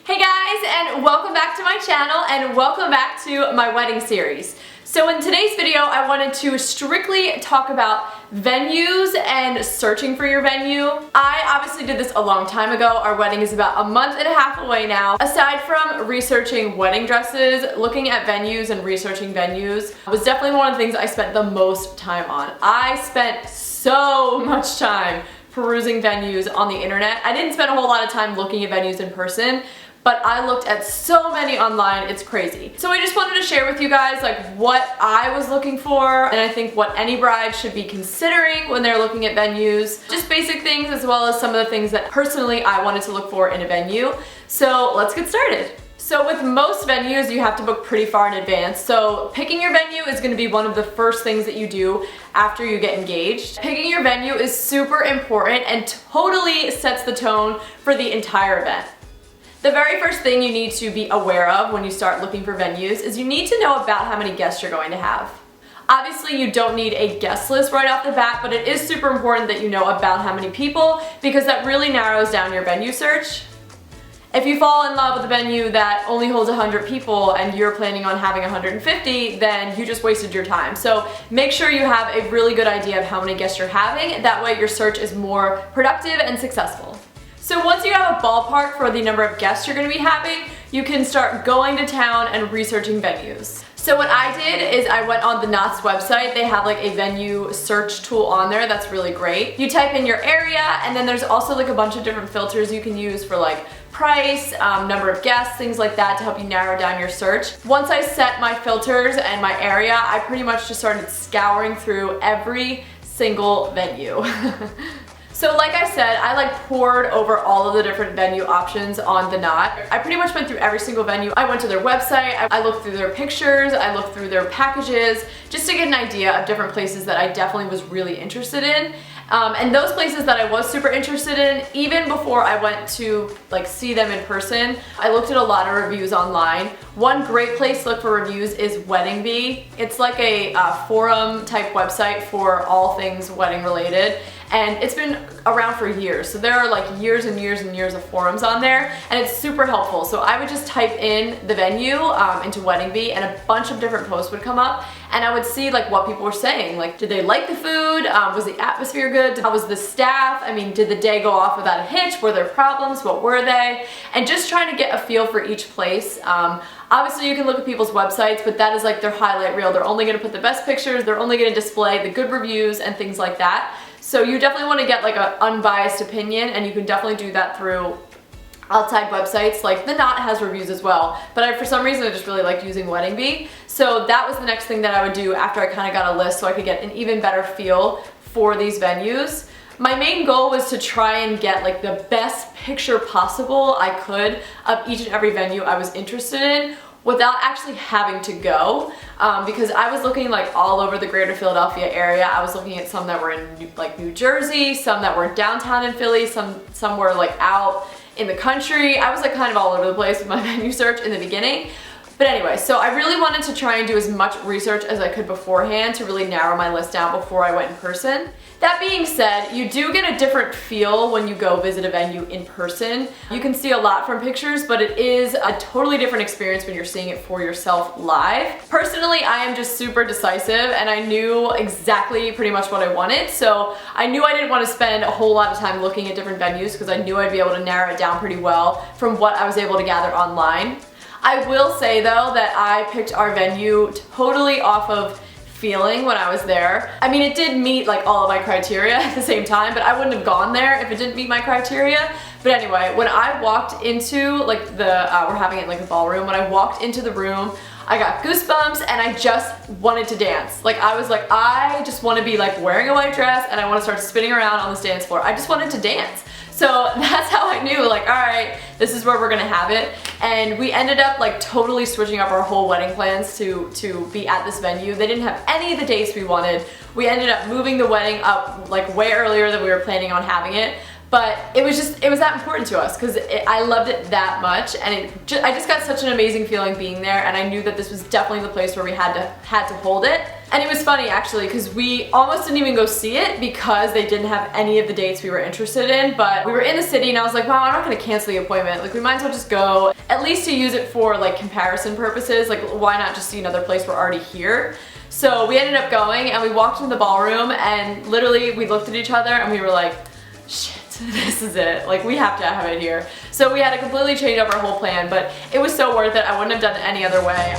Hey guys, and welcome back to my channel and welcome back to my wedding series. So in today's video, I wanted to strictly talk about venues and searching for your venue. I obviously did this a long time ago. Our wedding is about a month and a half away now. Aside from researching wedding dresses, looking at venues and researching venues was definitely one of the things I spent the most time on. I spent so much time perusing venues on the internet. I didn't spend a whole lot of time looking at venues in person, but I looked at so many online, it's crazy. So I just wanted to share with you guys like what I was looking for, and I think what any bride should be considering when they're looking at venues. Just basic things as well as some of the things that personally I wanted to look for in a venue. So let's get started. So with most venues, you have to book pretty far in advance. So picking your venue is gonna be one of the first things that you do after you get engaged. Picking your venue is super important and totally sets the tone for the entire event. The very first thing you need to be aware of when you start looking for venues is you need to know about how many guests you're going to have. Obviously, you don't need a guest list right off the bat, but it is super important that you know about how many people because that really narrows down your venue search. If you fall in love with a venue that only holds 100 people and you're planning on having 150, then you just wasted your time. So make sure you have a really good idea of how many guests you're having. That way your search is more productive and successful. So once you have a ballpark for the number of guests you're going to be having, you can start going to town and researching venues. So what I did is I went on the Knott's website. They have like a venue search tool on there that's really great. You type in your area and then there's also like a bunch of different filters you can use for like price, number of guests, things like that to help you narrow down your search. Once I set my filters and my area, I pretty much just started scouring through every single venue. So like I said, I like poured over all of the different venue options on the Knot. I pretty much went through every single venue. I went to their website, I looked through their pictures, I looked through their packages, just to get an idea of different places that I definitely was really interested in. And those places that I was super interested in, even before I went to like see them in person, I looked at a lot of reviews online. One great place to look for reviews is Wedding Bee. It's like a forum type website for all things wedding related. And it's been around for years. So there are like years and years and years of forums on there and it's super helpful. So I would just type in the venue into Wedding Bee and a bunch of different posts would come up and I would see like what people were saying. Like, did they like the food? Was the atmosphere good? How was the staff? I mean, did the day go off without a hitch? Were there problems? What were they? And just trying to get a feel for each place. Obviously you can look at people's websites, but that is like their highlight reel. They're only gonna put the best pictures, they're only gonna display the good reviews and things like that. So you definitely want to get like an unbiased opinion and you can definitely do that through outside websites. Like the Knot has reviews as well, but for some reason I just really liked using Wedding Bee. So that was the next thing that I would do after I kind of got a list so I could get an even better feel for these venues. My main goal was to try and get like the best picture possible I could of each and every venue I was interested in without actually having to go, because I was looking like all over the greater Philadelphia area. I was looking at some that were in like New Jersey, some that were downtown in Philly, some were like out in the country. I was like kind of all over the place with my venue search in the beginning. But anyway, so I really wanted to try and do as much research as I could beforehand to really narrow my list down before I went in person. That being said, you do get a different feel when you go visit a venue in person. You can see a lot from pictures, but it is a totally different experience when you're seeing it for yourself live. Personally, I am just super decisive and I knew exactly pretty much what I wanted. So I knew I didn't want to spend a whole lot of time looking at different venues because I knew I'd be able to narrow it down pretty well from what I was able to gather online. I will say though that I picked our venue totally off of feeling when I was there. I mean, it did meet like all of my criteria at the same time, but I wouldn't have gone there if it didn't meet my criteria. But anyway, when I walked into like we're having it in like a ballroom, when I walked into the room, I got goosebumps and I just wanted to dance. Like I was like, I just want to be like wearing a white dress and I want to start spinning around on this dance floor. I just wanted to dance. So that's how I knew like, all right, this is where we're gonna have it. And we ended up like totally switching up our whole wedding plans to be at this venue. They didn't have any of the dates we wanted. We ended up moving the wedding up like way earlier than we were planning on having it. But it was that important to us because I loved it that much and I just got such an amazing feeling being there and I knew that this was definitely the place where we had to hold it. And it was funny actually because we almost didn't even go see it because they didn't have any of the dates we were interested in, but we were in the city and I was like, wow, I'm not gonna cancel the appointment. Like we might as well just go, at least to use it for like comparison purposes. Like why not just see another place we're already here? So we ended up going and we walked into the ballroom and literally we looked at each other and we were like, shit, this is it. Like we have to have it here. So we had to completely change up our whole plan, but it was so worth it. I wouldn't have done it any other way.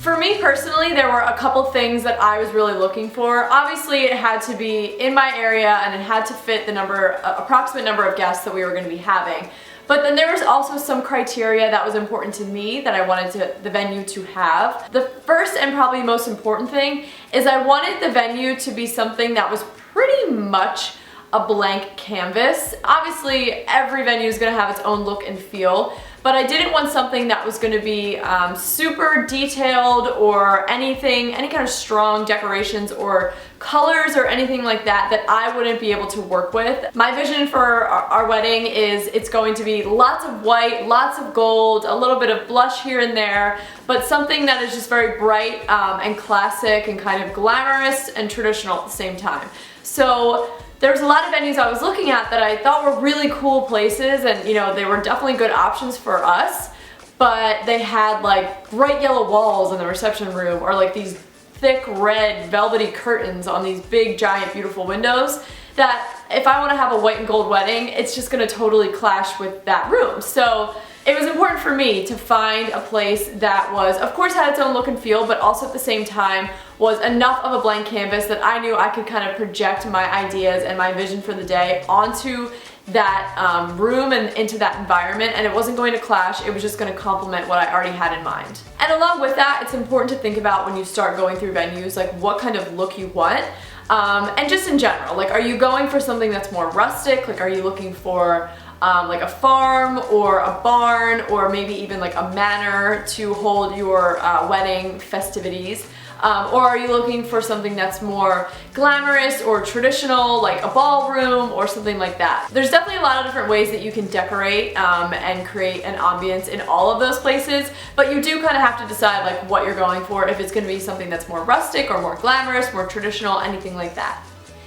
For me personally, there were a couple things that I was really looking for. Obviously, it had to be in my area and it had to fit the approximate number of guests that we were going to be having. But then there was also some criteria that was important to me that I wanted the venue to have. The first and probably most important thing is I wanted the venue to be something that was pretty much a blank canvas. Obviously, every venue is going to have its own look and feel, but I didn't want something that was going to be super detailed or any kind of strong decorations or colors or anything like that that I wouldn't be able to work with. My vision for our wedding is it's going to be lots of white, lots of gold, a little bit of blush here and there, but something that is just very bright and classic and kind of glamorous and traditional at the same time. So there was a lot of venues I was looking at that I thought were really cool places, and you know, they were definitely good options for us, but they had like bright yellow walls in the reception room or like these thick red velvety curtains on these big giant beautiful windows that if I want to have a white and gold wedding, it's just going to totally clash with that room. So it was important for me to find a place that was, of course, had its own look and feel, but also at the same time was enough of a blank canvas that I knew I could kind of project my ideas and my vision for the day onto that room and into that environment, and it wasn't going to clash. It was just going to complement what I already had in mind. And along with that, it's important to think about when you start going through venues, like what kind of look you want. And just in general, like are you going for something that's more rustic? Like are you looking for like a farm or a barn or maybe even like a manor to hold your wedding festivities? Or are you looking for something that's more glamorous or traditional, like a ballroom or something like that? There's definitely a lot of different ways that you can decorate and create an ambience in all of those places, but you do kind of have to decide like what you're going for, if it's going to be something that's more rustic or more glamorous, more traditional, anything like that.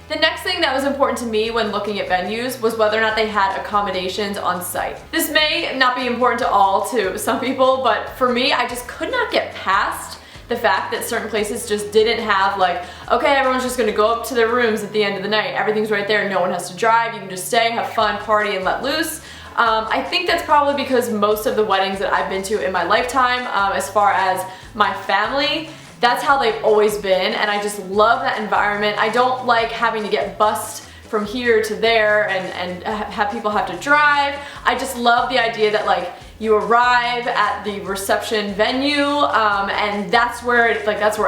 The next thing that was important to me when looking at venues was whether or not they had accommodations on site. This may not be important to some people, but for me, I just could not get past the fact that certain places just didn't have like, okay, everyone's just gonna go up to their rooms at the end of the night. Everything's right there, no one has to drive, you can just stay, have fun, party, and let loose. I think that's probably because most of the weddings that I've been to in my lifetime, as far as my family, that's how they've always been, and I just love that environment. I don't like having to get bussed from here to there and have people have to drive. I just love the idea that like you arrive at the reception venue and that's where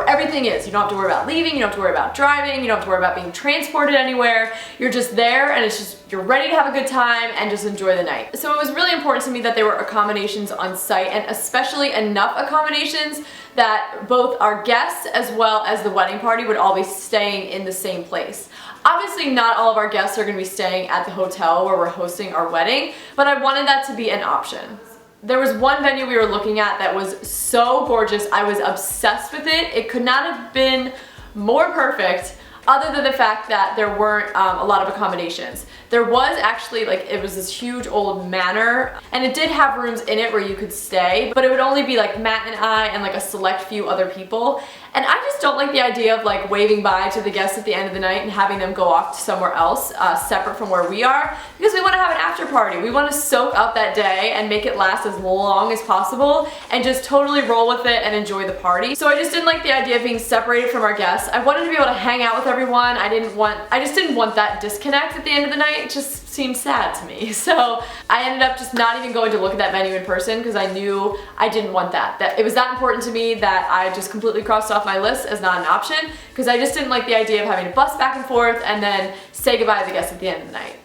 everything is. You don't have to worry about leaving, you don't have to worry about driving, you don't have to worry about being transported anywhere. You're just there and it's just, you're ready to have a good time and just enjoy the night. So it was really important to me that there were accommodations on site, and especially enough accommodations that both our guests as well as the wedding party would all be staying in the same place. Obviously not all of our guests are going to be staying at the hotel where we're hosting our wedding, but I wanted that to be an option. There was one venue we were looking at that was so gorgeous. I was obsessed with it. It could not have been more perfect, other than the fact that there weren't a lot of accommodations. There was actually, like, it was this huge old manor, and it did have rooms in it where you could stay, but it would only be like Matt and I and like a select few other people. And I just don't like the idea of like waving bye to the guests at the end of the night and having them go off to somewhere else separate from where we are, because we want to have an after party. We want to soak up that day and make it last as long as possible and just totally roll with it and enjoy the party. So I just didn't like the idea of being separated from our guests. I wanted to be able to hang out with everyone. I just didn't want that disconnect at the end of the night. It just seemed sad to me. So I ended up just not even going to look at that venue in person because I knew I didn't want that. That it was that important to me that I just completely crossed off my list as not an option, because I just didn't like the idea of having to bus back and forth and then say goodbye to the guests at the end of the night.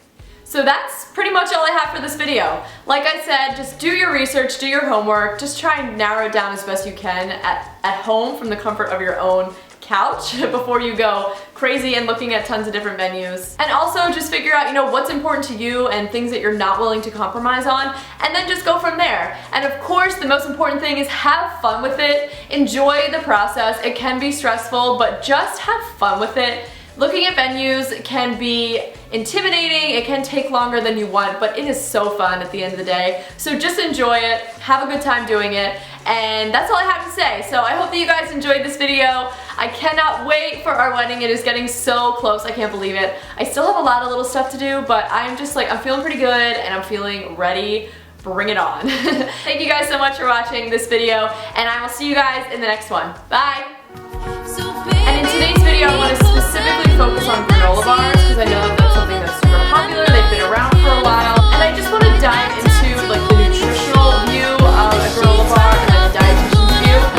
So that's pretty much all I have for this video. Like I said, just do your research, do your homework, just try and narrow it down as best you can at home from the comfort of your own couch before you go crazy and looking at tons of different venues. And also just figure out, you know, what's important to you and things that you're not willing to compromise on, and then just go from there. And of course, the most important thing is have fun with it. Enjoy the process. It can be stressful, but just have fun with it. Looking at venues can be intimidating, it can take longer than you want, but it is so fun at the end of the day. So just enjoy it, have a good time doing it, and that's all I have to say. So I hope that you guys enjoyed this video. I cannot wait for our wedding. It is getting so close, I can't believe it. I still have a lot of little stuff to do, but I'm just like, I'm feeling pretty good and I'm feeling ready. Bring it on. Thank you guys so much for watching this video, and I will see you guys in the next one. Bye! And in today's video, I want to specifically focus on granola bars.